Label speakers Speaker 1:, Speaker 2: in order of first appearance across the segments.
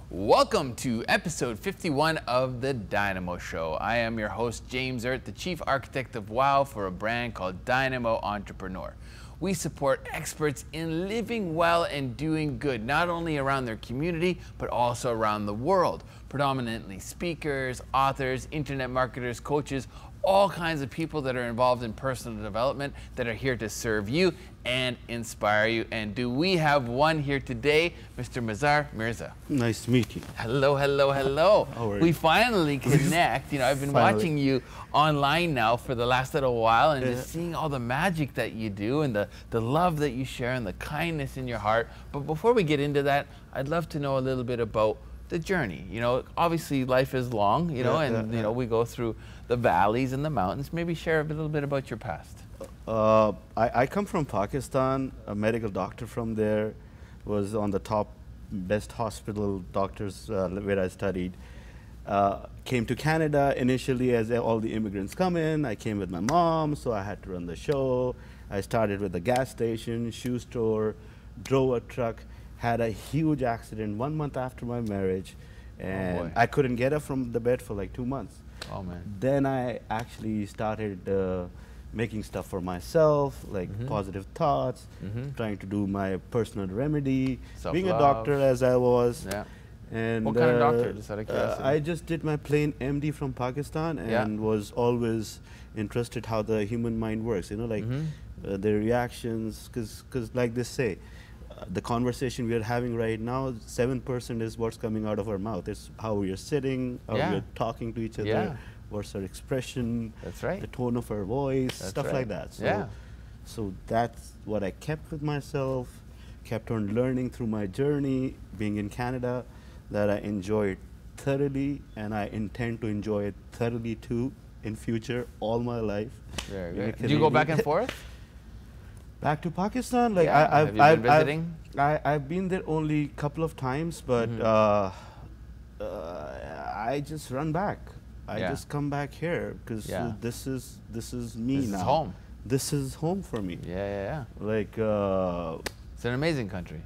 Speaker 1: Welcome to episode 51 of the DYNAMO Show. I am your host, James Erdt, the Chief Architect of WOW for a brand called DYNAMO Entrepreneur. We support experts in living well and doing good, not only around their community, but also around the world. Predominantly speakers, authors, internet marketers, coaches, all kinds of people that are involved in personal development that are here to serve you and inspire you. And do we have one here today, Mr. Mazhar Mirza?
Speaker 2: Nice to meet you.
Speaker 1: Hello, hello, hello.
Speaker 2: How are you?
Speaker 1: We finally connect. You know, I've been watching you online now for the last little while and just seeing all the magic that you do and the love that you share and the kindness in your heart. But before we get into that, I'd love to know a little bit about the journey. You know, obviously life is long, you know, and you know, we go through the valleys and the mountains. Maybe share a little bit about your past.
Speaker 2: I come from Pakistan, a medical doctor from there, was on the top best hospital doctors where I studied. Came to Canada initially as all the immigrants come in. I came with my mom, so I had to run the show. I started with a gas station, shoe store, drove a truck, had a huge accident 1 month after my marriage, and I couldn't get up from the bed for like 2 months.
Speaker 1: Oh man.
Speaker 2: Then I actually started making stuff for myself, like positive thoughts, trying to do my personal remedy, being a doctor as I was.
Speaker 1: Yeah.
Speaker 2: And
Speaker 1: what kind of doctor? Just out of curiosity.
Speaker 2: I just did my plain MD from Pakistan and was always interested how the human mind works, you know, like the reactions, because like they say, the conversation we are having right now, 7% is what's coming out of our mouth. It's how we are sitting, how we are talking to each other, what's our expression, the tone of our voice, stuff like that. So, so that's what I kept with myself, kept on learning through my journey, being in Canada, that I enjoyed thoroughly, and I intend to enjoy it thoroughly too in future, all my life.
Speaker 1: Very good. Did you go back and forth?
Speaker 2: Back to Pakistan, like
Speaker 1: have you been visiting?
Speaker 2: I've been there only a couple of times, but I just run back. I just come back here because this is me now. This is home. This is home for me. Like
Speaker 1: it's an amazing country.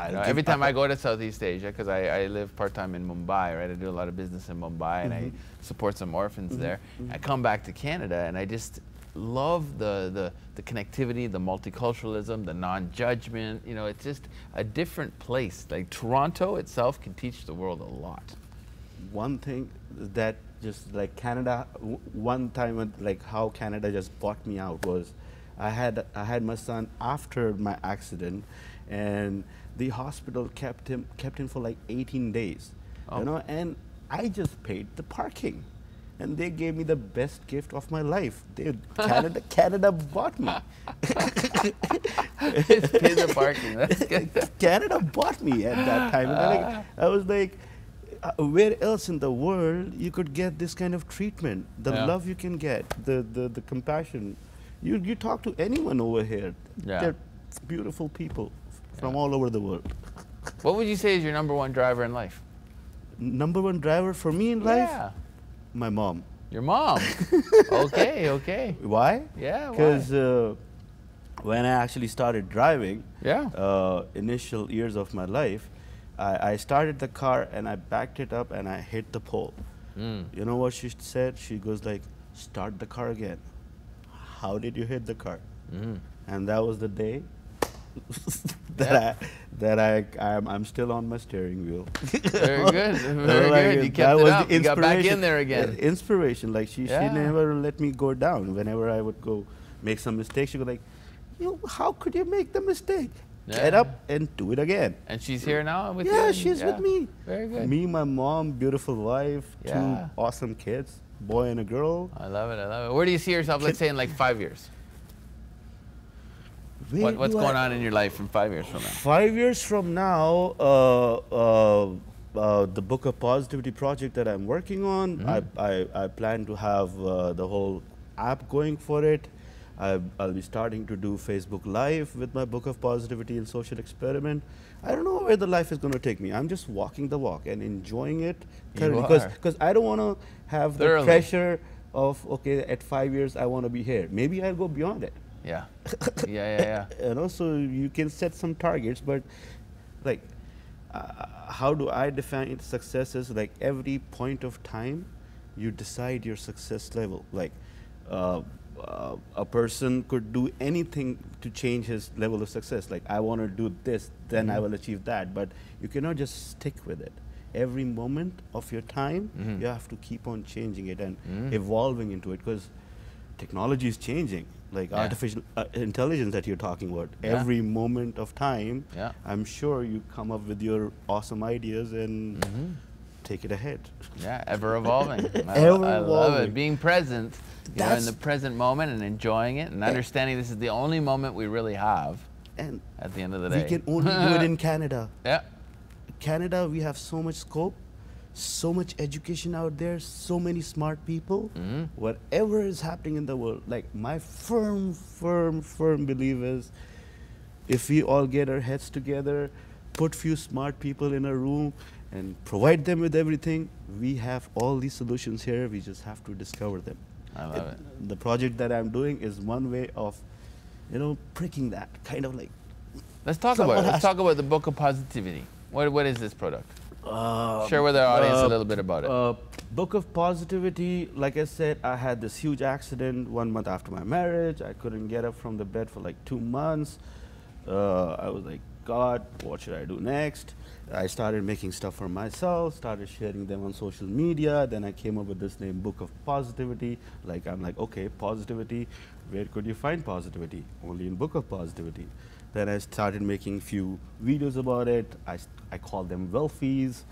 Speaker 1: You know, every time I go to Southeast Asia, because I live part-time in Mumbai, right? I do a lot of business in Mumbai, and I support some orphans there. I come back to Canada, and I just love the connectivity, the multiculturalism, the non-judgment. You know, it's just a different place. Like Toronto itself can teach the world a lot.
Speaker 2: One thing that just like Canada, one time like how Canada just bought me out was, I had my son after my accident, and the hospital kept him for like 18 days, you know, and I just paid the parking. And they gave me the best gift of my life. Canada bought me.
Speaker 1: It's pay the parking. That's good.
Speaker 2: Canada bought me at that time. And I was like, where else in the world you could get this kind of treatment? The love you can get, the compassion. You talk to anyone over here. They're beautiful people from all over the world.
Speaker 1: What would you say is your #1 driver in life?
Speaker 2: #1 driver for me in life? My mom.
Speaker 1: Your mom. Okay, okay.
Speaker 2: Why?
Speaker 1: Yeah,
Speaker 2: because when I actually started driving,
Speaker 1: yeah,
Speaker 2: initial years of my life, I started the car and I backed it up and I hit the pole. You know what she said? She goes like, start the car again. How did you hit the car? And that was the day I'm still on my steering wheel.
Speaker 1: Very good, very good. You kept it up. You got back in there again.
Speaker 2: Inspiration. Like she never let me go down. Whenever I would go make some mistakes, she would like, how could you make the mistake? Get up and do it again.
Speaker 1: And she's here now with you?
Speaker 2: Yeah, she's with me.
Speaker 1: Very good.
Speaker 2: Me, my mom, beautiful wife, 2 awesome kids, boy and a girl.
Speaker 1: I love it, I love it. Where do you see yourself, let's say, in like 5 years? What's going on in your life in 5 years from now?
Speaker 2: 5 years from now, the Book of Positivity project that I'm working on, I plan to have the whole app going for it. I'll be starting to do Facebook Live with my Book of Positivity and Social Experiment. I don't know where the life is going to take me. I'm just walking the walk and enjoying it because I don't want to have the pressure of, okay, at 5 years I want to be here. Maybe I'll go beyond it.
Speaker 1: Yeah. Yeah.
Speaker 2: And also you can set some targets, but like how do I define success is like every point of time you decide your success level. Like a person could do anything to change his level of success. Like I want to do this, then I will achieve that. But you cannot just stick with it. Every moment of your time, you have to keep on changing it and evolving into it, because technology is changing. Like artificial intelligence that you're talking about. Every moment of time, I'm sure you come up with your awesome ideas and take it ahead.
Speaker 1: Yeah, ever evolving.
Speaker 2: I
Speaker 1: love it. Being present, you know, in the present moment and enjoying it and understanding this is the only moment we really have
Speaker 2: and
Speaker 1: at the end of the day.
Speaker 2: We can only do it in Canada.
Speaker 1: Yeah.
Speaker 2: Canada, we have so much scope, so much education out there, so many smart people. Whatever is happening in the world, like my firm belief is, if we all get our heads together, put few smart people in a room and provide them with everything, we have all these solutions here. We just have to discover them.
Speaker 1: I love it.
Speaker 2: The project that I'm doing is one way of, pricking that kind of like.
Speaker 1: Let's talk about it. Let's talk about the Book of Positivity. What is this product? Share with our audience a little bit about it.
Speaker 2: Book of Positivity, like I said, I had this huge accident 1 month after my marriage. I couldn't get up from the bed for like 2 months. I was like, God, what should I do next? I started making stuff for myself, started sharing them on social media. Then I came up with this name, Book of Positivity. Like, I'm like, okay, positivity, where could you find positivity? Only in Book of Positivity. Then I started making few videos about it. I call them Welfies.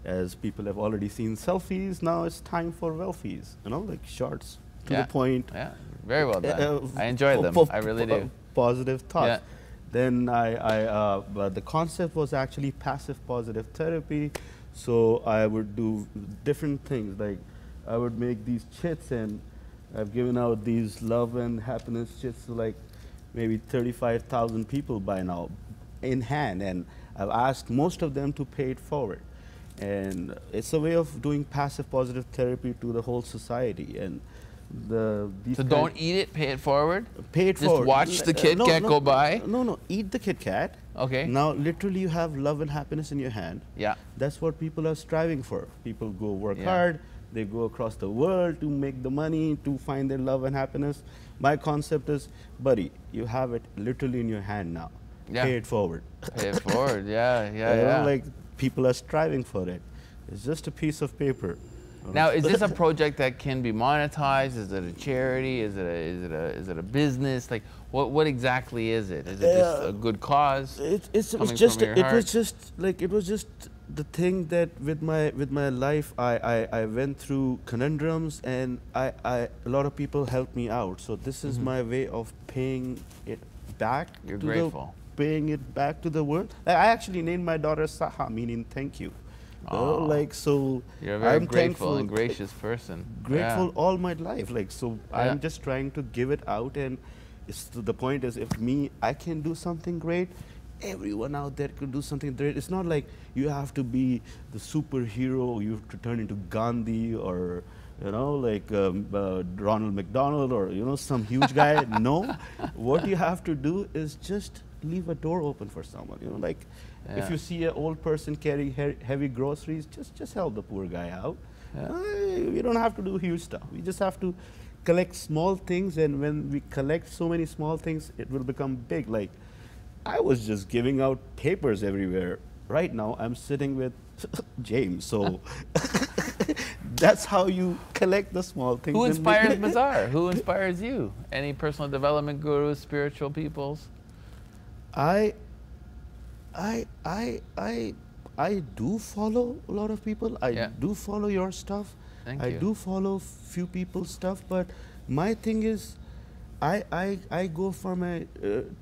Speaker 2: As people have already seen selfies, now it's time for Welfies, like shorts, to the point.
Speaker 1: Yeah, very well done. I enjoy them, I really do.
Speaker 2: Positive thoughts. Yeah. Then the concept was actually passive positive therapy. So I would do different things. Like I would make these chits, and I've given out these love and happiness chits to like maybe 35,000 people by now in hand. And I've asked most of them to pay it forward. And it's a way of doing passive positive therapy to the whole society. And
Speaker 1: so don't eat it, pay it forward?
Speaker 2: Pay it forward.
Speaker 1: Just watch the Kit Kat go by?
Speaker 2: No, eat the Kit Kat.
Speaker 1: Okay.
Speaker 2: Now, literally, you have love and happiness in your hand.
Speaker 1: Yeah.
Speaker 2: That's what people are striving for. People go work hard, they go across the world to make the money, to find their love and happiness. My concept is, buddy, you have it literally in your hand now.
Speaker 1: Yeah.
Speaker 2: Pay it forward.
Speaker 1: Pay it forward, yeah.
Speaker 2: Like, people are striving for it. It's just a piece of paper.
Speaker 1: Now, is this a project that can be monetized? Is it a charity? Is it a business? Like, what exactly is it? Is it just a good cause?
Speaker 2: It was just the thing that with my life, I went through conundrums, and a lot of people helped me out. So this is my way of paying it back.
Speaker 1: You're grateful.
Speaker 2: Paying it back to the world. I actually named my daughter Saha, meaning thank you. Like, so
Speaker 1: you're a very
Speaker 2: I'm
Speaker 1: grateful and gracious person.
Speaker 2: Grateful all my life. Like, so I'm just trying to give it out, and the point is, if I can do something great, everyone out there could do something great. It's not like you have to be the superhero, you have to turn into Gandhi or you know, like Ronald McDonald or, you know, some huge guy. No, what you have to do is just leave a door open for someone, you know, like if you see an old person carrying heavy groceries, just help the poor guy out. We don't have to do huge stuff. We just have to collect small things, and when we collect so many small things, it will become big. Like, I was just giving out papers everywhere. Right now, I'm sitting with James, so that's how you collect the small things.
Speaker 1: Who inspires Mazar? Who inspires you? Any personal development gurus, spiritual peoples?
Speaker 2: I do follow a lot of people. I do follow your stuff. I do follow few people's stuff, but my thing is, I go for my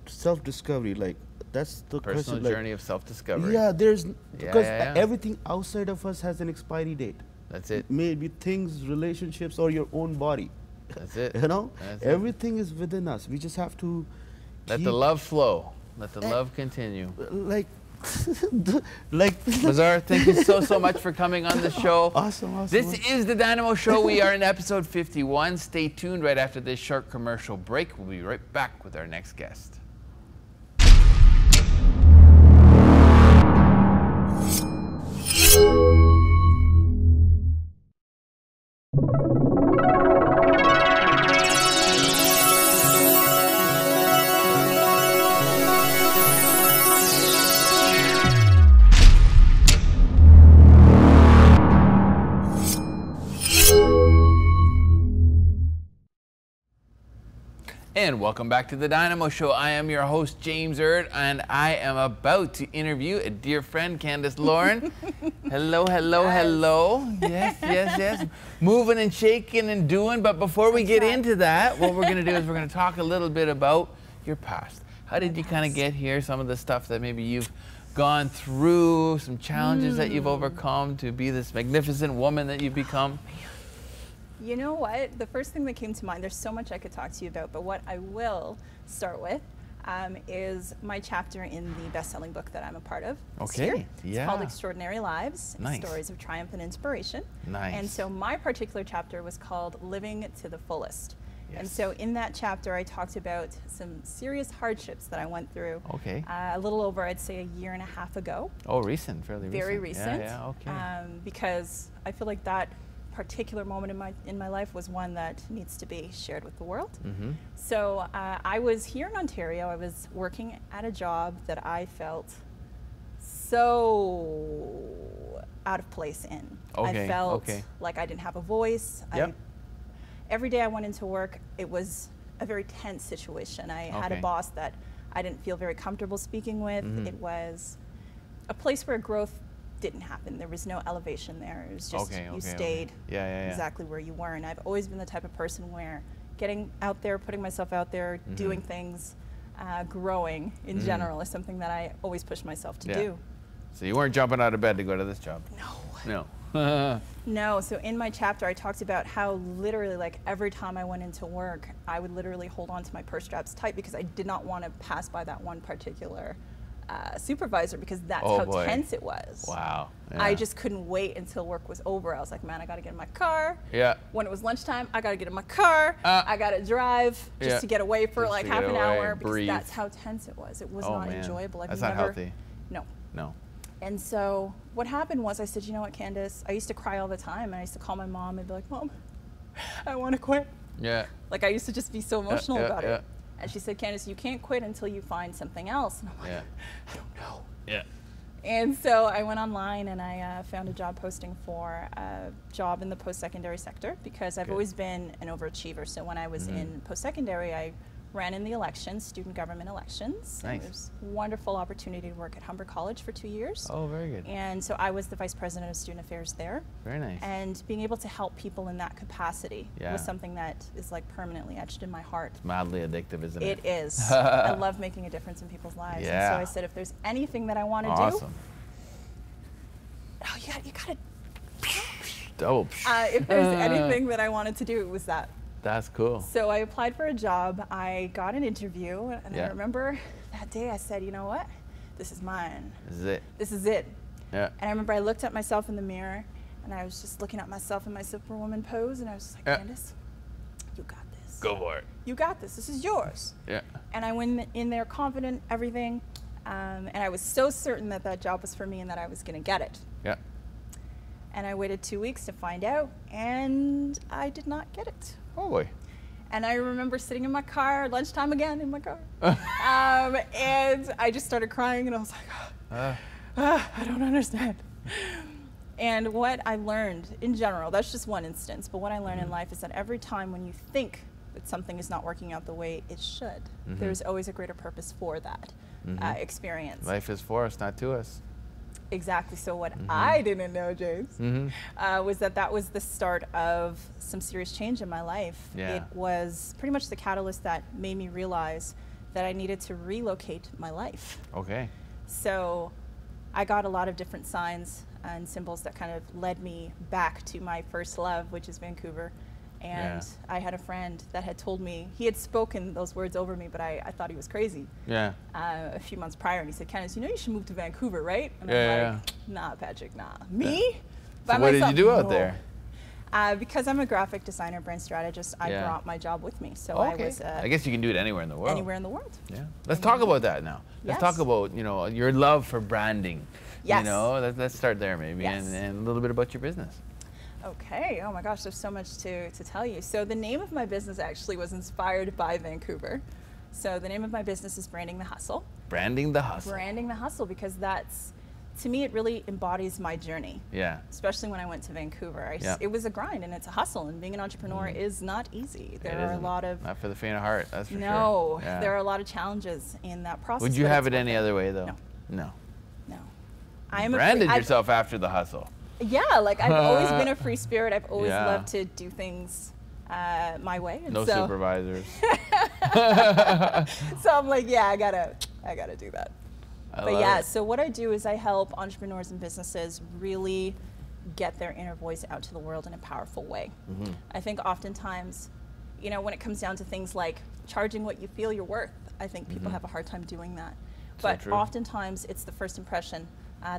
Speaker 2: self-discovery. Like, that's the
Speaker 1: personal journey of self-discovery.
Speaker 2: Yeah, because everything outside of us has an expiry date.
Speaker 1: That's it.
Speaker 2: Maybe things, relationships, or your own body.
Speaker 1: That's it.
Speaker 2: You know,
Speaker 1: That's
Speaker 2: everything is within us. We just have to
Speaker 1: let the love flow. Let the love continue.
Speaker 2: Like,
Speaker 1: Mazar, thank you so much for coming on the show.
Speaker 2: Awesome.
Speaker 1: This is the Dynamo Show. We are in episode 51. Stay tuned right after this short commercial break. We'll be right back with our next guest. And welcome back to the Dynamo Show. I am your host, James Erdt, and I am about to interview a dear friend, Candace Lauren. Hello. Yes. Moving and shaking and doing, but before we get into that, what we're going to do is we're going to talk a little bit about your past. How did you kind of get here? Some of the stuff that maybe you've gone through, some challenges that you've overcome to be this magnificent woman that you've become.
Speaker 3: You know what? The first thing that came to mind, there's so much I could talk to you about, but what I will start with is my chapter in the best-selling book that I'm a part of.
Speaker 1: Okay,
Speaker 3: It's called Extraordinary Lives,
Speaker 1: Nice.
Speaker 3: Stories of Triumph and Inspiration.
Speaker 1: Nice.
Speaker 3: And so my particular chapter was called Living to the Fullest.
Speaker 1: Yes.
Speaker 3: And so in that chapter, I talked about some serious hardships that I went through
Speaker 1: Okay.
Speaker 3: a little over, I'd say, a year and a half ago.
Speaker 1: Oh, recent, fairly recent.
Speaker 3: Very recent.
Speaker 1: Yeah, okay.
Speaker 3: Because I feel like that particular moment in my life was one that needs to be shared with the world.
Speaker 1: Mm-hmm.
Speaker 3: So I was here in Ontario. I was working at a job that I felt so out of place in.
Speaker 1: Okay,
Speaker 3: I felt
Speaker 1: okay.
Speaker 3: like I didn't have a voice.
Speaker 1: Yep.
Speaker 3: Every day I went into work, it was a very tense situation. I had a
Speaker 1: Okay.
Speaker 3: boss that I didn't feel very comfortable speaking with.
Speaker 1: Mhm.
Speaker 3: It was a place where growth didn't happen. There was no elevation there. It was just you stayed
Speaker 1: Yeah.
Speaker 3: exactly where you were. And I've always been the type of person where getting out there, putting myself out there, doing things, growing in general is something that I always push myself to do.
Speaker 1: So you weren't jumping out of bed to go to this job?
Speaker 3: No.
Speaker 1: No.
Speaker 3: No, so in my chapter I talked about how literally like every time I went into work, I would literally hold on to my purse straps tight because I did not want to pass by that one particular supervisor because that's how tense it was.
Speaker 1: Wow. Yeah.
Speaker 3: I just couldn't wait until work was over. I was like, man, I got to get in my car.
Speaker 1: Yeah.
Speaker 3: When it was lunchtime, I got to get in my car. I got to drive just to get away for
Speaker 1: Just
Speaker 3: like
Speaker 1: to
Speaker 3: half
Speaker 1: get
Speaker 3: an
Speaker 1: away,
Speaker 3: hour because
Speaker 1: breathe.
Speaker 3: that's how tense it was. It was not enjoyable.
Speaker 1: That's not healthy.
Speaker 3: No. And so what happened was I said, you know what, Candace, I used to cry all the time. And I used to call my mom and be like, Mom, I want to quit.
Speaker 1: Yeah.
Speaker 3: Like I used to just be so emotional about it. And she said, Candace, you can't quit until you find something else. And I'm like, I don't know.
Speaker 1: Yeah.
Speaker 3: And so I went online and I found a job posting for a job in the post-secondary sector because I've always been an overachiever. So when I was in post-secondary, I ran in the elections, student government elections.
Speaker 1: Nice.
Speaker 3: It was a wonderful opportunity to work at Humber College for 2 years.
Speaker 1: Oh, very good.
Speaker 3: And so I was the vice president of student affairs there.
Speaker 1: Very nice.
Speaker 3: And being able to help people in that capacity was something that is like permanently etched in my heart.
Speaker 1: It's mildly addictive, isn't it?
Speaker 3: It is. I love making a difference in people's lives.
Speaker 1: Yeah.
Speaker 3: And so I said, if there's anything that I want to do,
Speaker 1: Awesome.
Speaker 3: oh, you got to.
Speaker 1: Double.
Speaker 3: If there's anything that I wanted to do, it was that.
Speaker 1: That's cool.
Speaker 3: So I applied for a job. I got an interview, and
Speaker 1: Yeah.
Speaker 3: I remember that day I said, you know what? This is mine.
Speaker 1: This is it.
Speaker 3: This is it.
Speaker 1: Yeah.
Speaker 3: And I remember I looked at myself in the mirror, and And I was just looking at myself in my Superwoman pose, and I was just like, Candace, you got this.
Speaker 1: Go for it.
Speaker 3: You got this. This is yours.
Speaker 1: Yeah.
Speaker 3: And I went in there confident, everything, and I was so certain that that job was for me and that I was going to get it.
Speaker 1: Yeah.
Speaker 3: And I waited 2 weeks to find out, and I did not get it.
Speaker 1: Oh boy.
Speaker 3: And I remember sitting in my car, lunchtime again in my car, and I just started crying, and I was like, I don't understand. And what I learned in general, that's just one instance, but what I learned in life is that every time when you think that something is not working out the way it should, there's always a greater purpose for that experience.
Speaker 1: Life is for us, not to us.
Speaker 3: Exactly. So what I didn't know, James, was that that was the start of some serious change in my life.
Speaker 1: Yeah.
Speaker 3: It was pretty much the catalyst that made me realize that I needed to relocate my life.
Speaker 1: Okay.
Speaker 3: So I got a lot of different signs and symbols that kind of led me back to my first love, which is Vancouver. And I had a friend that had told me, he had spoken those words over me, but I thought he was crazy.
Speaker 1: Yeah.
Speaker 3: A few months prior, and he said, Candace, you know you should move to Vancouver, right? And
Speaker 1: Yeah,
Speaker 3: I'm like, nah, Patrick, nah. Me?
Speaker 1: So
Speaker 3: By
Speaker 1: what did
Speaker 3: myself?
Speaker 1: you do out
Speaker 3: No.
Speaker 1: there?
Speaker 3: Because I'm a graphic designer, brand strategist, I brought my job with me. So I was
Speaker 1: I guess you can do it anywhere in the world.
Speaker 3: anywhere in the world.
Speaker 1: Yeah. Let's talk about that now. Let's talk about, you know, your love for branding.
Speaker 3: Yes.
Speaker 1: You know, let's start there maybe,
Speaker 3: Yes.
Speaker 1: and a little bit about your business.
Speaker 3: Okay. Oh my gosh, there's so much to tell you. So the name of my business actually was inspired by Vancouver. So the name of my business is Branding the Hustle.
Speaker 1: Branding the Hustle.
Speaker 3: Branding the Hustle, because that's, to me, it really embodies my journey.
Speaker 1: Yeah.
Speaker 3: Especially when I went to Vancouver. It was a grind and it's a hustle, and being an entrepreneur is not easy. There are a lot of...
Speaker 1: Not for the faint of heart, that's for sure.
Speaker 3: No,
Speaker 1: Yeah.
Speaker 3: there are a lot of challenges in that process.
Speaker 1: Would you
Speaker 3: but
Speaker 1: have
Speaker 3: it's
Speaker 1: it any
Speaker 3: worth
Speaker 1: other way though?
Speaker 3: No.
Speaker 1: No.
Speaker 3: No.
Speaker 1: You branded yourself after the hustle.
Speaker 3: Yeah, like I've always been a free spirit. I've always
Speaker 1: Yeah.
Speaker 3: loved to do things my way. And
Speaker 1: No
Speaker 3: so,
Speaker 1: supervisors.
Speaker 3: So I'm like, yeah, I gotta do that.
Speaker 1: I
Speaker 3: But
Speaker 1: love
Speaker 3: yeah,
Speaker 1: it.
Speaker 3: so what I do is I help entrepreneurs and businesses really get their inner voice out to the world in a powerful way. I think oftentimes, you know, when it comes down to things like charging what you feel you're worth, I think people have a hard time doing that. But
Speaker 1: true.
Speaker 3: oftentimes it's the first impression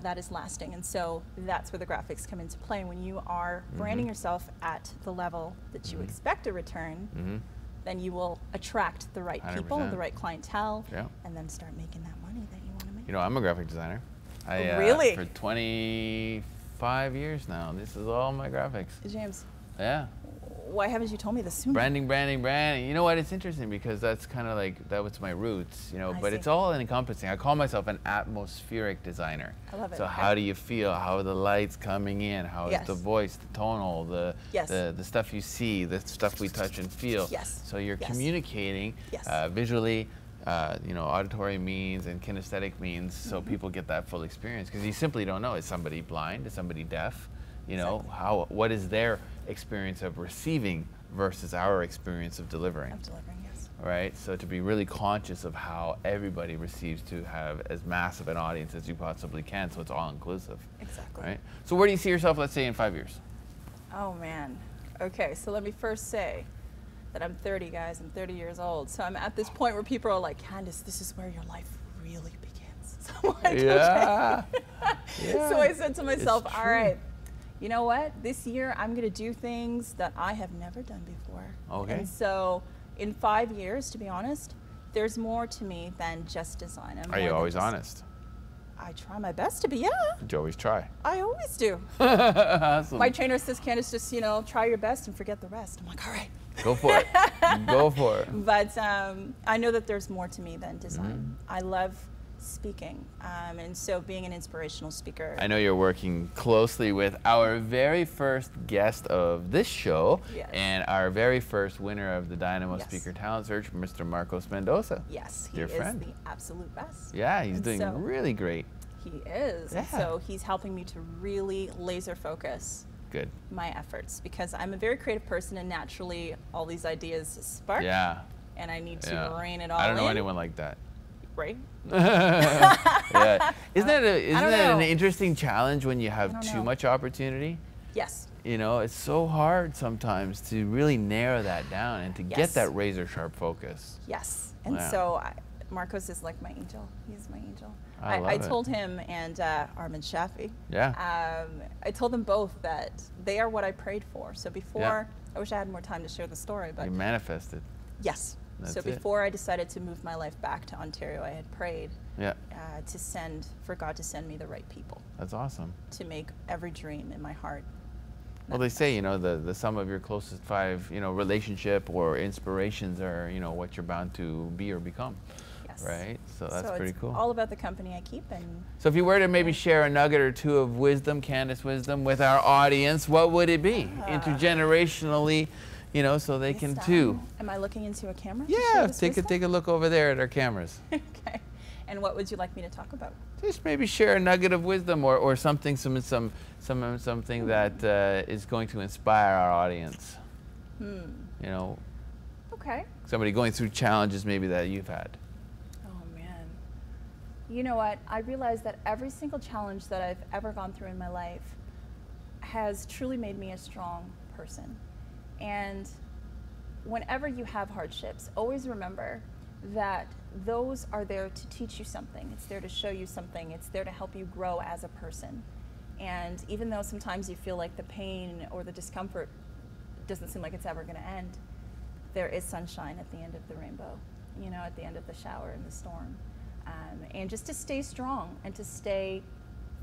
Speaker 3: that is lasting, and so that's where the graphics come into play. When you are branding yourself at the level that you expect a return, then you will attract the right people,
Speaker 1: 100%.
Speaker 3: the right clientele,
Speaker 1: Yeah.
Speaker 3: and then start making that money that you want to make.
Speaker 1: You know, I'm a graphic designer. I,
Speaker 3: Really?
Speaker 1: For 25 years now. This is all my graphics.
Speaker 3: James,
Speaker 1: Yeah.
Speaker 3: why haven't you told me this sooner?
Speaker 1: Branding, branding, branding. You know what? It's interesting because that's kind of like, that was my roots, you know,
Speaker 3: I
Speaker 1: but
Speaker 3: see.
Speaker 1: it's all encompassing. I call myself an atmospheric designer.
Speaker 3: I love it.
Speaker 1: So
Speaker 3: Okay.
Speaker 1: how do you feel? How are the lights coming in? How is
Speaker 3: Yes.
Speaker 1: the voice, the tonal, the stuff you see, the stuff we touch and feel.
Speaker 3: Yes.
Speaker 1: So you're
Speaker 3: Yes.
Speaker 1: communicating
Speaker 3: Yes.
Speaker 1: visually, you know, auditory means and kinesthetic means, so people get that full experience, because you simply don't know, is somebody blind, is somebody deaf, you know, what is their experience of receiving versus our experience of delivering.
Speaker 3: Of delivering, yes.
Speaker 1: Right? So to be really conscious of how everybody receives, to have as massive an audience as you possibly can, so it's all inclusive.
Speaker 3: Exactly.
Speaker 1: Right? So where do you see yourself, let's say, in 5 years?
Speaker 3: Oh man. Okay, so let me first say that I'm 30, guys. I'm 30 years old. So I'm at this point where people are like, Candace, this is where your life really begins. So I'm like,
Speaker 1: Yeah.
Speaker 3: okay. So I said to myself, all right, you know what? This year I'm going to do things that I have never done before.
Speaker 1: Okay.
Speaker 3: And so in 5 years, to be honest, there's more to me than just design.
Speaker 1: Are you always honest?
Speaker 3: I try my best to be, yeah.
Speaker 1: Did you always try?
Speaker 3: I always do.
Speaker 1: Awesome.
Speaker 3: My trainer says, Candace, just, you know, try your best and forget the rest. I'm like, all right.
Speaker 1: Go for it. Go for it.
Speaker 3: But I know that there's more to me than design. I love speaking, and so being an inspirational speaker.
Speaker 1: I know you're working closely with our very first guest of this show, and our very first winner of the Dynamo Speaker Talent Search, Mr. Marcos Mendoza.
Speaker 3: Yes, he
Speaker 1: Dear
Speaker 3: is
Speaker 1: friend.
Speaker 3: the absolute best.
Speaker 1: Yeah, he's
Speaker 3: And
Speaker 1: doing
Speaker 3: so-
Speaker 1: really great.
Speaker 3: He is.
Speaker 1: Yeah.
Speaker 3: And so he's helping me to really laser focus
Speaker 1: Good.
Speaker 3: my efforts, because I'm a very creative person, and naturally all these ideas spark.
Speaker 1: Yeah.
Speaker 3: And I need to rein it all in.
Speaker 1: I don't know anyone like that.
Speaker 3: Right?
Speaker 1: Yeah. Isn't that an
Speaker 3: know.
Speaker 1: interesting challenge when you
Speaker 3: I
Speaker 1: have
Speaker 3: don't
Speaker 1: too
Speaker 3: know.
Speaker 1: much opportunity?
Speaker 3: Yes.
Speaker 1: You know, it's so hard sometimes to really narrow that down and to get
Speaker 3: Yes.
Speaker 1: that razor sharp focus.
Speaker 3: Yes. And
Speaker 1: Yeah.
Speaker 3: so Marcos is like my angel. He's my angel.
Speaker 1: I
Speaker 3: told him and Armin Shafi.
Speaker 1: Yeah.
Speaker 3: I told them both that they are what I prayed for. So before, I wish I had more time to share the story, but
Speaker 1: you manifested.
Speaker 3: Yes.
Speaker 1: That's
Speaker 3: so before I decided to move my life back to Ontario, I had prayed for God to send me the right people.
Speaker 1: That's awesome.
Speaker 3: To make every dream in my heart.
Speaker 1: Well, they say, you know, the sum of your closest 5, you know, relationship or inspirations are, you know, what you're bound to be or become.
Speaker 3: Yes.
Speaker 1: Right? So that's pretty cool.
Speaker 3: All about the company I keep. And
Speaker 1: so if you were to maybe share a nugget or two of wisdom, Candace wisdom, with our audience, what would it be? Intergenerationally, you know, so they can too.
Speaker 3: Am I looking into a camera?
Speaker 1: Yeah, take a look over there at our cameras.
Speaker 3: Okay. And what would you like me to talk about?
Speaker 1: Just maybe share a nugget of wisdom or something, something that is going to inspire our audience. You know.
Speaker 3: Okay.
Speaker 1: Somebody going through challenges maybe that you've had.
Speaker 3: Oh man. You know what? I realize that every single challenge that I've ever gone through in my life has truly made me a strong person. And whenever you have hardships, always remember that those are there to teach you something. It's there to show you something. It's there to help you grow as a person. And even though sometimes you feel like the pain or the discomfort doesn't seem like it's ever going to end, there is sunshine at the end of the rainbow, you know, at the end of the shower in the storm. And just to stay strong and to stay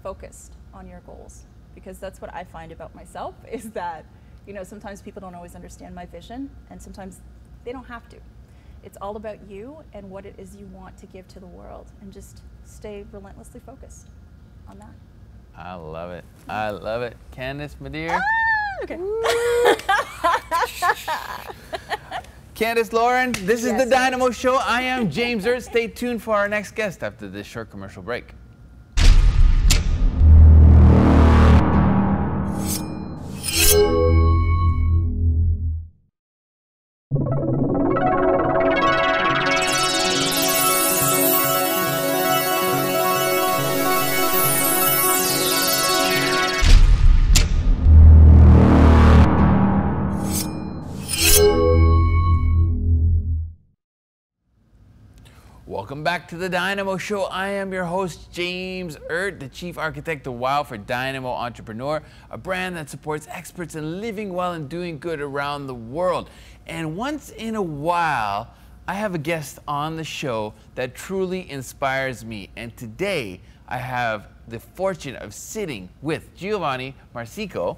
Speaker 3: focused on your goals. Because that's what I find about myself is that, you know, sometimes people don't always understand my vision, and sometimes they don't have to. It's all about you and what it is you want to give to the world, and just stay relentlessly focused on that.
Speaker 1: I love it. I love it. Candace, my dear.
Speaker 3: Okay.
Speaker 1: Candace Lauren, this is the Dynamo Show. I am James Erdt. Stay tuned for our next guest after this short commercial break. Welcome back to the Dynamo Show. I am your host, James Erdt, the Chief Architect of WOW for DYNAMO Entrepreneur, a brand that supports experts in living well and doing good around the world. And once in a while, I have a guest on the show that truly inspires me. And today, I have the fortune of sitting with Giovanni Marsico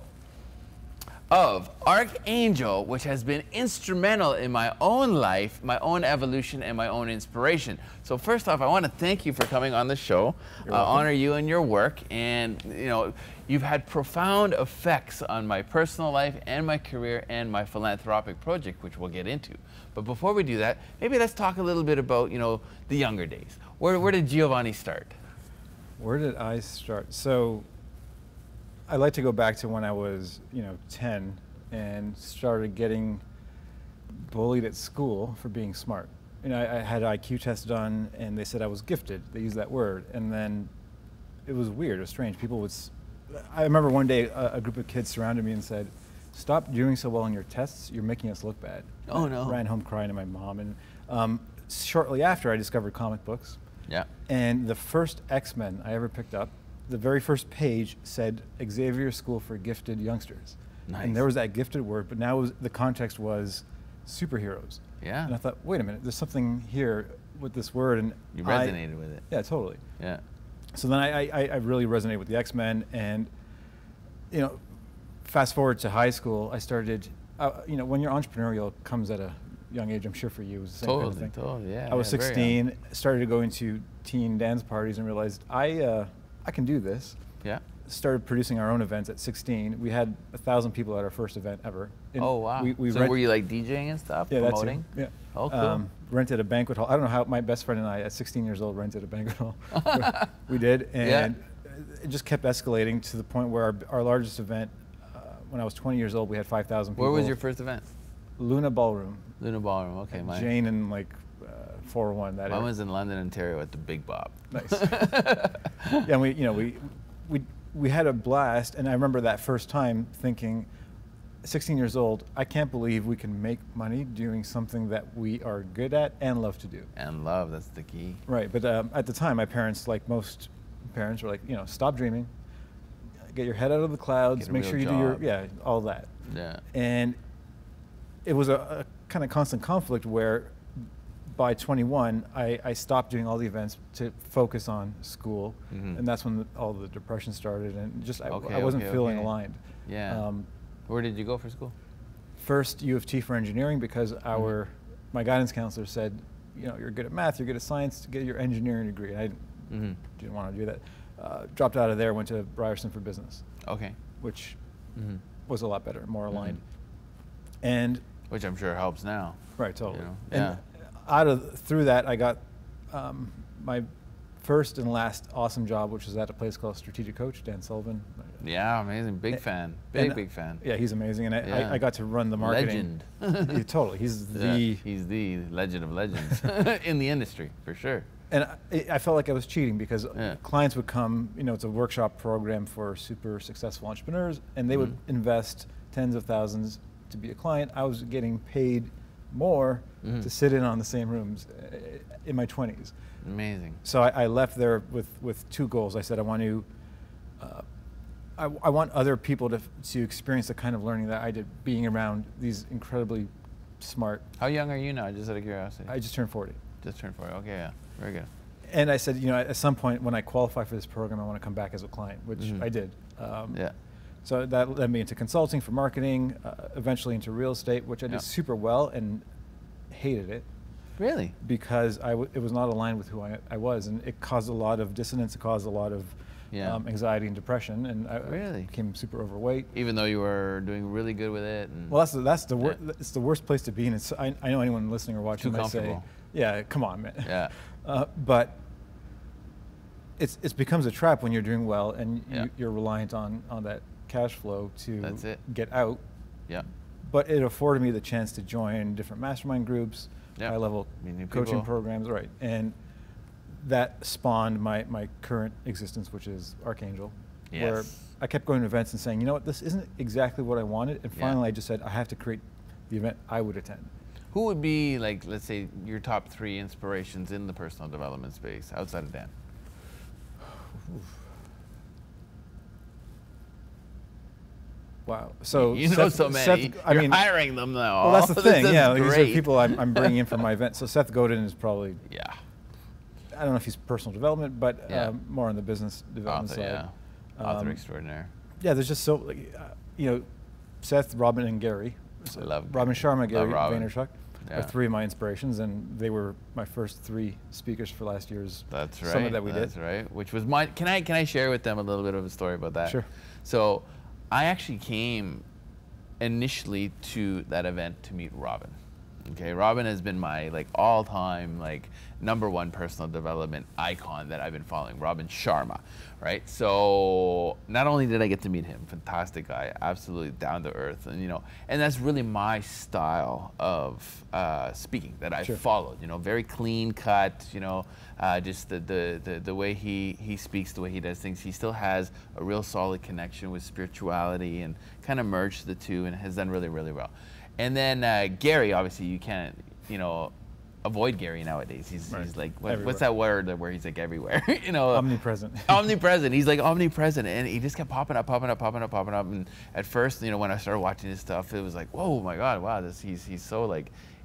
Speaker 1: of Archangel, which has been instrumental in my own life, my own evolution, and my own inspiration. So first off, I want to thank you for coming on the show. Honor you and your work, and you know, you've had profound effects on my personal life and my career and my philanthropic project, which we'll get into. But before we do that, maybe let's talk a little bit about, you know, the younger days. Where did Giovanni start?
Speaker 4: Where did I start? So I like to go back to when I was, 10 and started getting bullied at school for being smart. I had an IQ test done, and they said I was gifted. They used that word, and then it was weird. It was strange. People would. I remember one day a group of kids surrounded me and said, "Stop doing so well on your tests. You're making us look bad."
Speaker 1: Oh no!
Speaker 4: I ran home crying to my mom, and shortly after, I discovered comic books.
Speaker 1: Yeah. And
Speaker 4: the first X-Men I ever picked up, the very first page said Xavier School for Gifted Youngsters.
Speaker 1: Nice.
Speaker 4: And there was that gifted word, but now the context was superheroes.
Speaker 1: Yeah.
Speaker 4: And I thought, wait a minute, there's something here with this word. And
Speaker 1: you resonated with it.
Speaker 4: Yeah, totally.
Speaker 1: Yeah.
Speaker 4: So then I really resonated with the X-Men, and fast forward to high school, I started, when you're entrepreneurial, it comes at a young age. I'm sure for you it was the same kind of thing.
Speaker 1: Totally, yeah.
Speaker 4: I was 16, started to go into teen dance parties and realized I can do this.
Speaker 1: Yeah.
Speaker 4: Started producing our own events at 16. We had 1,000 people at our first event ever. And
Speaker 1: oh wow! So were you like DJing and stuff, promoting?
Speaker 4: That's it. Yeah.
Speaker 1: Oh cool.
Speaker 4: Rented a banquet hall. I don't know how my best friend and I, at 16 years old, rented a banquet hall. We did, and it just kept escalating to the point where our largest event, when I was 20 years old, we had 5,000 people.
Speaker 1: Where was your first event?
Speaker 4: Luna Ballroom.
Speaker 1: Luna Ballroom. Okay, mine.
Speaker 4: Jane and 401. That
Speaker 1: mine was in London, Ontario, at the Big Bob.
Speaker 4: Nice. Yeah, and we had a blast, and I remember that first time thinking, 16 years old, I can't believe we can make money doing something that we are good at and love to do.
Speaker 1: And love, that's the key.
Speaker 4: Right, but at the time, my parents, like most parents, were like, you know, stop dreaming, get your head out of the clouds, make sure you do all that.
Speaker 1: Yeah.
Speaker 4: And it was a kind of constant conflict where by 21, I stopped doing all the events to focus on school, and that's when all the depression started, and just I wasn't feeling aligned.
Speaker 1: Yeah. Where did you go for school?
Speaker 4: First, U of T for engineering, because my guidance counselor said, you know, you're good at math, you're good at science, get your engineering degree. And I didn't want to do that. Dropped out of there, went to Ryerson for business. Okay. Which was a lot better, more aligned. And
Speaker 1: which I'm sure helps now.
Speaker 4: Right, totally.
Speaker 1: You know?
Speaker 4: And through that, I got my first and last awesome job, which was at a place called Strategic Coach, Dan Sullivan.
Speaker 1: Yeah, amazing. Big fan. Big fan.
Speaker 4: Yeah, he's amazing. And I got to run the marketing. Legend. Totally. He's
Speaker 1: the legend of legends in the industry, for sure.
Speaker 4: And I felt like I was cheating because clients would come, you know, it's a workshop program for super successful entrepreneurs, and they would invest tens of thousands to be a client. I was getting paid more to sit in on the same rooms in my 20s.
Speaker 1: Amazing.
Speaker 4: So I left there with two goals. I said I want to, I want other people to experience the kind of learning that I did, being around these incredibly smart.
Speaker 1: How young are you now, just out of curiosity?
Speaker 4: I just turned 40.
Speaker 1: Just turned 40, okay, yeah, very good.
Speaker 4: And I said, you know, at some point when I qualify for this program, I want to come back as a client, which I did. So that led me into consulting for marketing, eventually into real estate, which I did super well and hated it.
Speaker 1: Really?
Speaker 4: Because it was not aligned with who I was, and it caused a lot of dissonance, it caused a lot of anxiety and depression, and I became super overweight. Even
Speaker 1: though you were doing really good with it? And
Speaker 4: well, it's the worst place to be, and I know anyone listening or watching might say, yeah, come on, man.
Speaker 1: Yeah.
Speaker 4: But it becomes a trap when you're doing well and you're reliant on that cash flow to get out.
Speaker 1: Yeah.
Speaker 4: But it afforded me the chance to join different mastermind groups, high-level coaching programs, right? And that spawned my current existence, which is Archangel, where I kept going to events and saying, you know what, this isn't exactly what I wanted, and finally I just said, I have to create the event I would attend.
Speaker 1: Who would be, like, let's say, your top 3 inspirations in the personal development space outside of Dan?
Speaker 4: Wow. So
Speaker 1: you know, so many. You're hiring them now.
Speaker 4: Well, that's the thing. Yeah, these are people I'm bringing in for my event. So Seth Godin is probably.
Speaker 1: Yeah.
Speaker 4: I don't know if he's personal development, but more on the business development side.
Speaker 1: Author extraordinaire.
Speaker 4: Yeah, there's just so, you know, Seth, Robin, and Gary.
Speaker 1: I love
Speaker 4: Robin Sharma, Gary Vaynerchuk
Speaker 1: are
Speaker 4: 3 of my inspirations, and they were my first 3 speakers for last year's summit that we did.
Speaker 1: That's right. Which was mine. Can I share with them a little bit of a story about that?
Speaker 4: Sure.
Speaker 1: So, I actually came initially to that event to meet Robin. Okay, Robin has been my all-time #1 personal development icon that I've been following, Robin Sharma, right? So not only did I get to meet him, fantastic guy, absolutely down to earth, and that's really my style of speaking that I followed. Very clean cut, just the way he speaks, the way he does things. He still has a real solid connection with spirituality and kind of merged the two, and has done really, really well. And then Gary, obviously you can't, avoid Gary nowadays. He's like, what's that word where he's like everywhere?
Speaker 4: Omnipresent.
Speaker 1: Omnipresent. He's like omnipresent, and he just kept popping up. And at first, when I started watching his stuff, it was like, whoa, my God, wow, he's so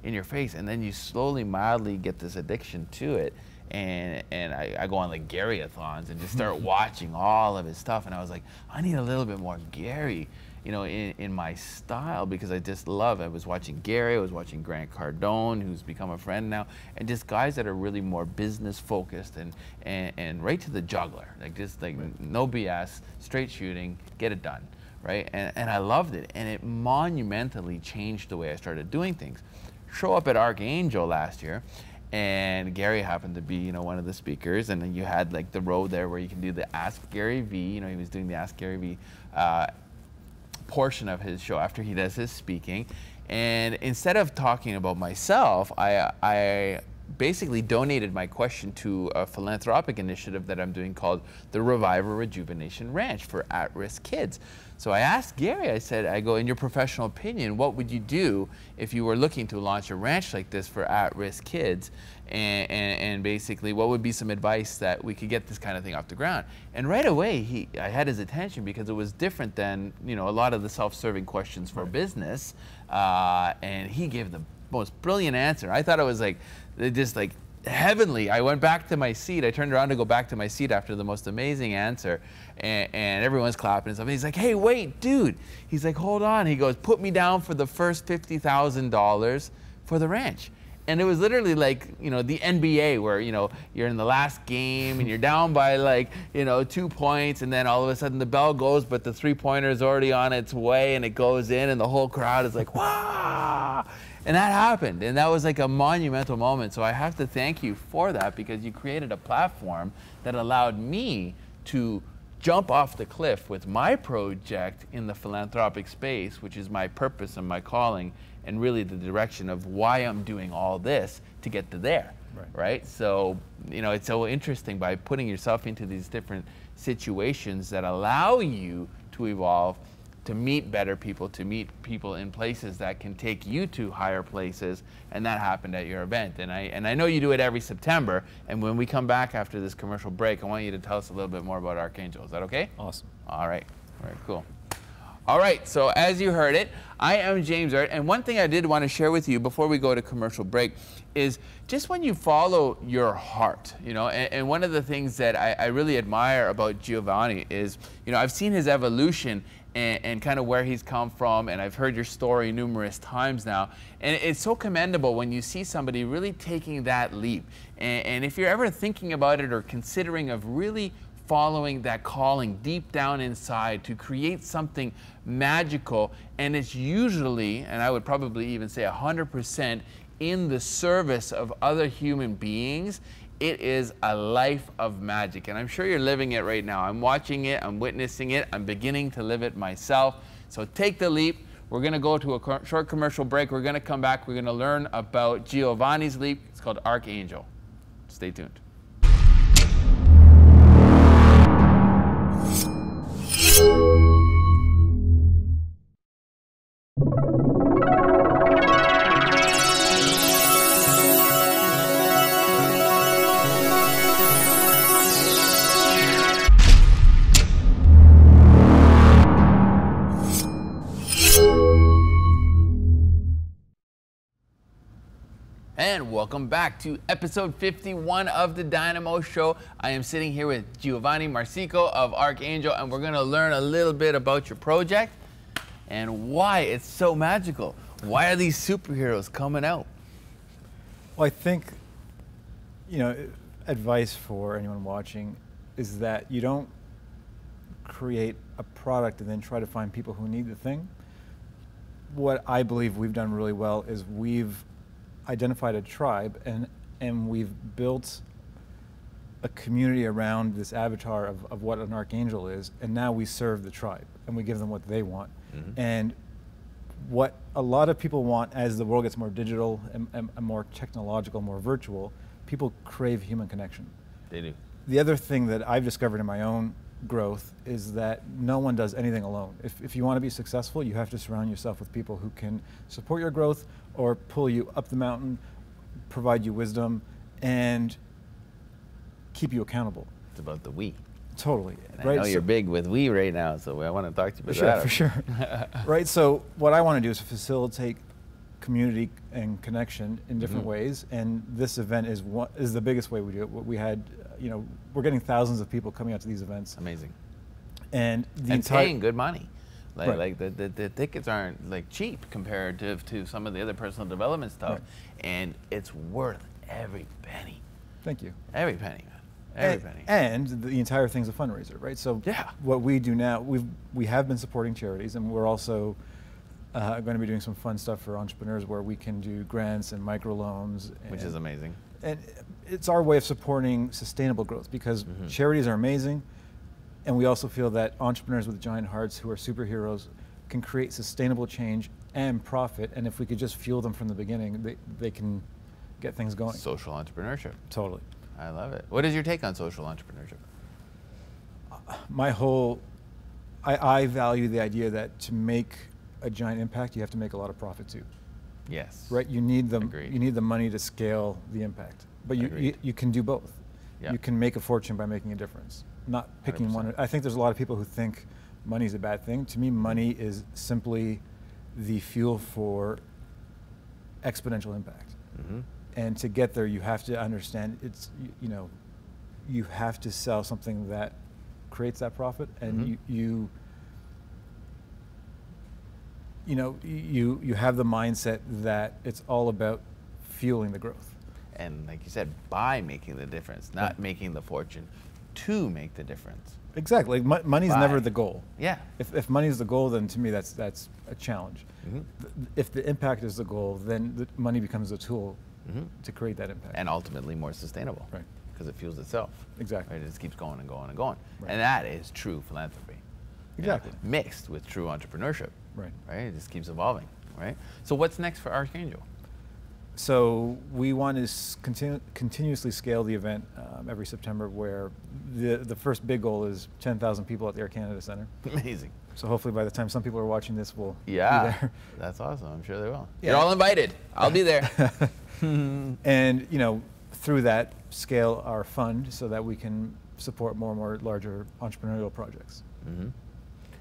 Speaker 1: in your face. And then you slowly, mildly get this addiction to it. And I go on Gary-a-thons and just start watching all of his stuff. And I was like, I need a little bit more Gary, in my style, because I just love it. I was watching Gary, I was watching Grant Cardone, who's become a friend now, and just guys that are really more business focused and right to the jugular, no BS, straight shooting, get it done, right? And I loved it, and it monumentally changed the way I started doing things. Show up at Archangel last year, and Gary happened to be, one of the speakers, and then you had the row there where you can do the Ask Gary V. He was doing the Ask Gary V portion of his show after he does his speaking, and instead of talking about myself, I basically donated my question to a philanthropic initiative that I'm doing called the Reviver Rejuvenation Ranch for at-risk kids. So I asked Gary, I go, in your professional opinion, what would you do if you were looking to launch a ranch like this for at-risk kids? And basically, what would be some advice that we could get this kind of thing off the ground? And right away, I had his attention because it was different than, you know, a lot of the self-serving questions for business. And he gave the most brilliant answer. I thought it was like, just like heavenly. I went back to my seat. I turned around to go back to my seat after the most amazing answer. And everyone's clapping and stuff. And he's like, hey, wait, dude. He's like, hold on. He goes, put me down for the first $50,000 for the ranch. And it was literally like, you know, the NBA where, you know, you're in the last game and you're down by like, you know, 2 points, and then all of a sudden the bell goes, but the three-pointer is already on its way and it goes in and the whole crowd is like, wow. And that happened, and that was like a monumental moment. So I have to thank you for that, because you created a platform that allowed me to jump off the cliff with my project in the philanthropic space, which is my purpose and my calling, and really the direction of why I'm doing all this to get to there, right? So, you know, it's so interesting by putting yourself into these different situations that allow you to evolve, to meet better people, to meet people in places that can take you to higher places, and that happened at your event. And I know you do it every September, and when we come back after this commercial break, I want you to tell us a little bit more about Archangel. Is that okay?
Speaker 4: Awesome.
Speaker 1: All right, cool. All right, so as you heard it, I am James Erdt, and one thing I did want to share with you before we go to commercial break is just when you follow your heart, you know, and one of the things that I really admire about Giovanni is, you know, I've seen his evolution and kind of where he's come from, and I've heard your story numerous times now, and it's so commendable when you see somebody really taking that leap. And if you're ever thinking about it or considering of really following that calling deep down inside to create something magical, and it's usually, and I would probably even say 100%, in the service of other human beings, it is a life of magic. And I'm sure you're living it right now. I'm watching it, I'm witnessing it, I'm beginning to live it myself. So take the leap. We're gonna go to a short commercial break. We're gonna come back, we're gonna learn about Giovanni's leap. It's called Archangel. Stay tuned. And welcome back to episode 51 of the DYNAMO Show. I am sitting here with Giovanni Marsico of Archangel, and we're going to learn a little bit about your project and why it's so magical. Why are these superheroes coming out?
Speaker 4: Well, I think, you know, advice for anyone watching is that you don't create a product and then try to find people who need the thing. What I believe we've done really well is we've identified a tribe and we've built a community around this avatar of what an archangel is, and now we serve the tribe and we give them what they want. And what a lot of people want as the world gets more digital and more technological, more virtual, people crave human connection.
Speaker 1: They do.
Speaker 4: The other thing that I've discovered in my own growth is that no one does anything alone. If you want to be successful, you have to surround yourself with people who can support your growth or pull you up the mountain, provide you wisdom, and keep you accountable.
Speaker 1: It's about the we.
Speaker 4: Totally.
Speaker 1: And I know you're big with we right now, so I want to talk to you about that.
Speaker 4: For sure. Right, so what I want to do is facilitate community and connection in different ways, and this event is the biggest way we do it. We had, you know, we're getting thousands of people coming out to these events.
Speaker 1: Amazing.
Speaker 4: And
Speaker 1: paying good money.
Speaker 4: Right.
Speaker 1: Like the tickets aren't like cheap comparative to some of the other personal development stuff, and it's worth every penny.
Speaker 4: Thank you.
Speaker 1: Every penny, man. Every penny.
Speaker 4: And the entire thing's a fundraiser, right? So what we do now, we have been supporting charities, and we're also going to be doing some fun stuff for entrepreneurs where we can do grants and microloans.
Speaker 1: Which is amazing.
Speaker 4: And it's our way of supporting sustainable growth, because charities are amazing, and we also feel that entrepreneurs with giant hearts who are superheroes can create sustainable change and profit, and if we could just fuel them from the beginning, they can get things going.
Speaker 1: Social entrepreneurship.
Speaker 4: Totally.
Speaker 1: I love it. What is your take on social entrepreneurship?
Speaker 4: I value the idea that to make a giant impact, you have to make a lot of profit too.
Speaker 1: Yes.
Speaker 4: Right? You need
Speaker 1: Agreed.
Speaker 4: you need the money to scale the impact. But you can do both.
Speaker 1: Yeah.
Speaker 4: You can make a fortune by making a difference, not picking 100%. one. I think there's a lot of people who think money is a bad thing. To me, money is simply the fuel for exponential impact.
Speaker 1: Mm-hmm.
Speaker 4: And to get there, you have to understand you have to sell something that creates that profit, and
Speaker 1: Mm-hmm.
Speaker 4: you have the mindset that it's all about fueling the growth.
Speaker 1: And like you said, by making the difference, not making the fortune, to make the difference.
Speaker 4: Exactly. Money's never the goal.
Speaker 1: Yeah.
Speaker 4: If money is the goal, then to me that's a challenge.
Speaker 1: Mm-hmm.
Speaker 4: If the impact is the goal, then the money becomes a tool to create that impact.
Speaker 1: And ultimately more sustainable.
Speaker 4: Right.
Speaker 1: Because it fuels itself.
Speaker 4: Exactly.
Speaker 1: Right? It just keeps going and going and going.
Speaker 4: Right.
Speaker 1: And that is true philanthropy.
Speaker 4: Exactly.
Speaker 1: You know, mixed with true entrepreneurship.
Speaker 4: Right.
Speaker 1: Right? It just keeps evolving. Right? So what's next for Archangel?
Speaker 4: So we want to continuously scale the event every September, where the first big goal is 10,000 people at the Air Canada Centre.
Speaker 1: Amazing.
Speaker 4: So hopefully by the time some people are watching this, we'll be
Speaker 1: Yeah.
Speaker 4: there.
Speaker 1: That's awesome. I'm sure they will.
Speaker 4: Yeah.
Speaker 1: You're all invited. I'll be there.
Speaker 4: And through that, scale our fund so that we can support more and more larger entrepreneurial projects.
Speaker 1: Mm-hmm.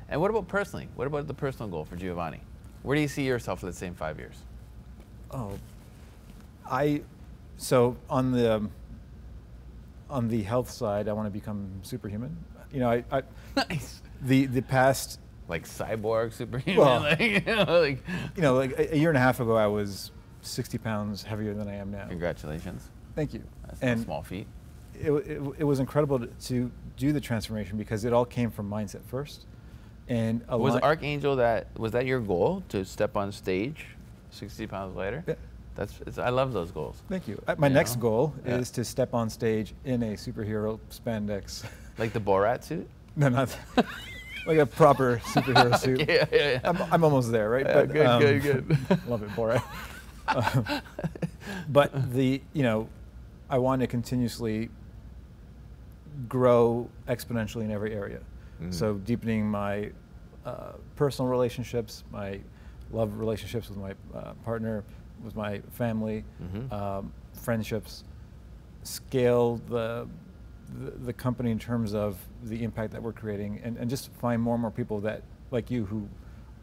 Speaker 1: And what about personally? What about the personal goal for Giovanni? Where do you see yourself, let's say, in 5 years?
Speaker 4: So on the health side, I want to become superhuman.
Speaker 1: Nice.
Speaker 4: The past,
Speaker 1: Like cyborg, superhuman?
Speaker 4: Well,
Speaker 1: like
Speaker 4: a year and a half ago, I was 60 pounds heavier than I am now.
Speaker 1: Congratulations.
Speaker 4: Thank you.
Speaker 1: That's no small feat.
Speaker 4: It was incredible to do the transformation because it all came from mindset first. And
Speaker 1: Was Archangel was that your goal, to step on stage 60 pounds later?
Speaker 4: Yeah.
Speaker 1: I love those goals.
Speaker 4: Thank you. My next goal
Speaker 1: Yeah.
Speaker 4: is to step on stage in a superhero spandex.
Speaker 1: Like the Borat suit?
Speaker 4: No, not like a proper superhero suit.
Speaker 1: Yeah.
Speaker 4: I'm almost there, right?
Speaker 1: Yeah,
Speaker 4: But,
Speaker 1: good.
Speaker 4: Love it, Borat. But I want to continuously grow exponentially in every area.
Speaker 1: Mm-hmm.
Speaker 4: So deepening my personal relationships, my love relationships with my partner, with my family, friendships, scale the company in terms of the impact that we're creating, and just find more and more people that, like you, who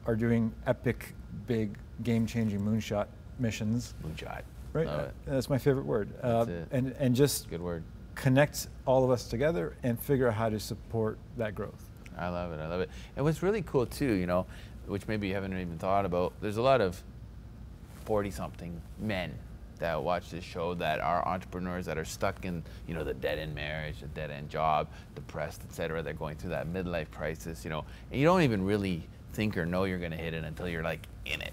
Speaker 4: are doing epic, big, game-changing moonshot missions.
Speaker 1: Moonshot.
Speaker 4: Right?
Speaker 1: Love it.
Speaker 4: That's my favorite word.
Speaker 1: That's it.
Speaker 4: And just
Speaker 1: Good word.
Speaker 4: connect all of us together and figure out how to support that growth.
Speaker 1: I love it. And what's really cool too, which maybe you haven't even thought about, there's a lot of 40-something men that watch this show that are entrepreneurs that are stuck in, the dead-end marriage, the dead-end job, depressed, etc. They're going through that midlife crisis, and you don't even really think or know you're going to hit it until you're like in it,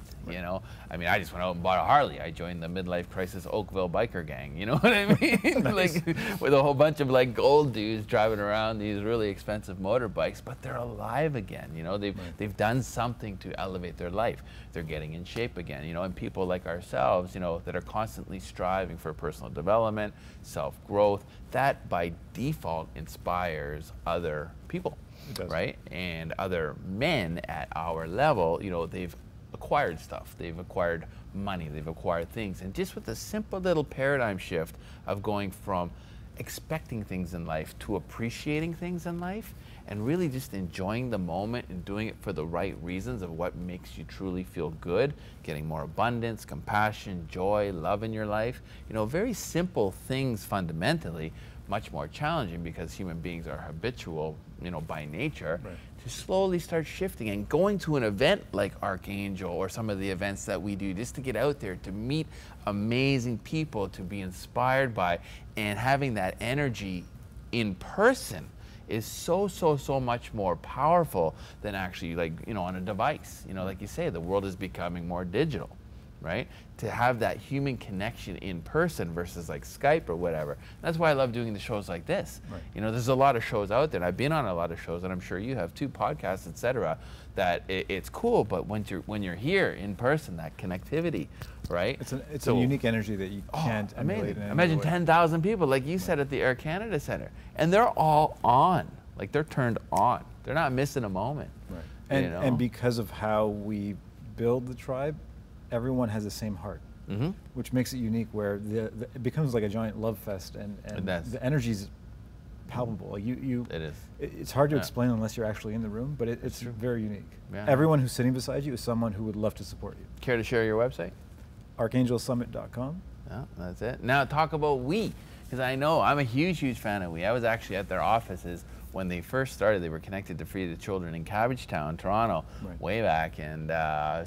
Speaker 1: I mean, I just went out and bought a Harley. I joined the midlife crisis Oakville biker gang, you know what I mean?
Speaker 4: Nice.
Speaker 1: Like with a whole bunch of like old dudes driving around these really expensive motorbikes, but they're alive again, they've done something to elevate their life. They're getting in shape again, and people like ourselves, that are constantly striving for personal development, self-growth, that by default inspires other people. Right? And other men at our level, they've acquired stuff. They've acquired money. They've acquired things. And just with a simple little paradigm shift of going from expecting things in life to appreciating things in life and really just enjoying the moment and doing it for the right reasons of what makes you truly feel good, getting more abundance, compassion, joy, love in your life. Very simple things fundamentally, much more challenging because human beings are habitual, by nature, to slowly start shifting and going to an event like Archangel or some of the events that we do, just to get out there, to meet amazing people, to be inspired by, and having that energy in person is so much more powerful than actually on a device. Like you say, the world is becoming more digital, right? To have that human connection in person versus like Skype or whatever. That's why I love doing the shows like this.
Speaker 4: Right.
Speaker 1: You know, there's a lot of shows out there, and I've been on a lot of shows, and I'm sure you have too, podcasts, etc. That it's cool, but when you're here in person, that connectivity, right?
Speaker 4: It's a unique energy that you can't emulate in any
Speaker 1: Imagine
Speaker 4: way.
Speaker 1: 10,000 people, like you said, at the Air Canada Centre, and they're all on, like they're turned on. They're not missing a moment.
Speaker 4: Right.
Speaker 1: You know?
Speaker 4: And because of how we build the tribe, everyone has the same heart, which makes it unique. Where it becomes like a giant love fest, and the energy's palpable. It
Speaker 1: is.
Speaker 4: It's hard to explain unless you're actually in the room, but it's very unique.
Speaker 1: Yeah.
Speaker 4: Everyone who's sitting beside you is someone who would love to support you.
Speaker 1: Care to share your website?
Speaker 4: archangelsummit.com.
Speaker 1: Yeah, that's it. Now talk about we, because I know I'm a huge fan of we. I was actually at their offices when they first started. They were connected to Free the Children in Cabbagetown, Toronto, way back, and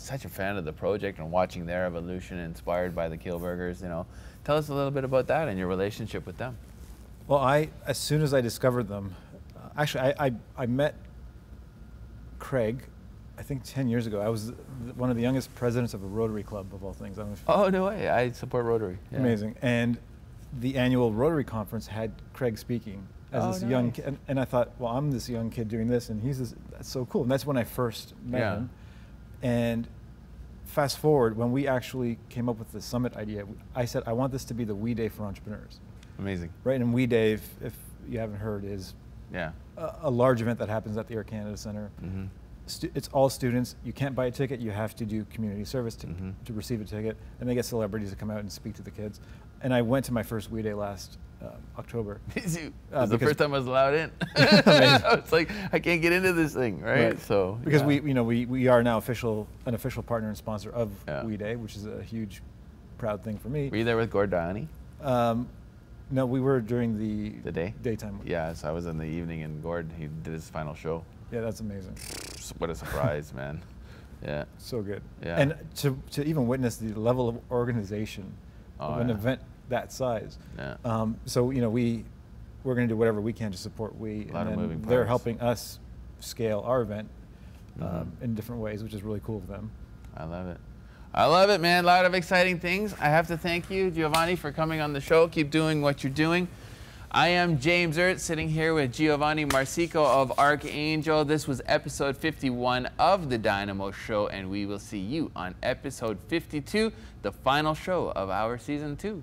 Speaker 1: such a fan of the project and watching their evolution, inspired by the Kielburgers. You know, tell us a little bit about that and your relationship with them.
Speaker 4: Well, as soon as I discovered them, actually, I met Craig, I think 10 years ago. I was one of the youngest presidents of a Rotary Club, of all things.
Speaker 1: Oh, no way. I support Rotary. Yeah.
Speaker 4: Amazing. And the annual Rotary Conference had Craig speaking as this young kid. And I thought, well, I'm this young kid doing this, and that's so cool. And that's when I first met him. And fast forward, when we actually came up with the summit idea, I said, I want this to be the We Day for entrepreneurs.
Speaker 1: Amazing.
Speaker 4: Right, and We Day, if you haven't heard, is a large event that happens at the Air Canada Centre. It's all students. You can't buy a ticket. You have to do community service to receive a ticket, and they get celebrities to come out and speak to the kids. And I went to my first We Day last October.
Speaker 1: It was the first time I was allowed in. I was like, I can't get into this thing, right? So
Speaker 4: because we are now an official partner and sponsor of We Day, which is a huge, proud thing for me.
Speaker 1: Were you there with Gordani?
Speaker 4: No, we were during the daytime.
Speaker 1: Yeah, so I was in the evening, and Gord, he did his final show.
Speaker 4: Yeah, that's amazing.
Speaker 1: What a surprise, man. Yeah.
Speaker 4: So good.
Speaker 1: Yeah.
Speaker 4: And to even witness the level of organization of an event that size.
Speaker 1: Yeah.
Speaker 4: So we're going to do whatever we can to support we.
Speaker 1: A lot of moving
Speaker 4: they're
Speaker 1: parts.
Speaker 4: helping us scale our event in different ways, which is really cool of them.
Speaker 1: I love it. I love it, man. A lot of exciting things. I have to thank you, Giovanni, for coming on the show. Keep doing what you're doing. I am James Erdt, sitting here with Giovanni Marsico of Archangel. This was episode 51 of the Dynamo Show, and we will see you on episode 52, the final show of our season 2.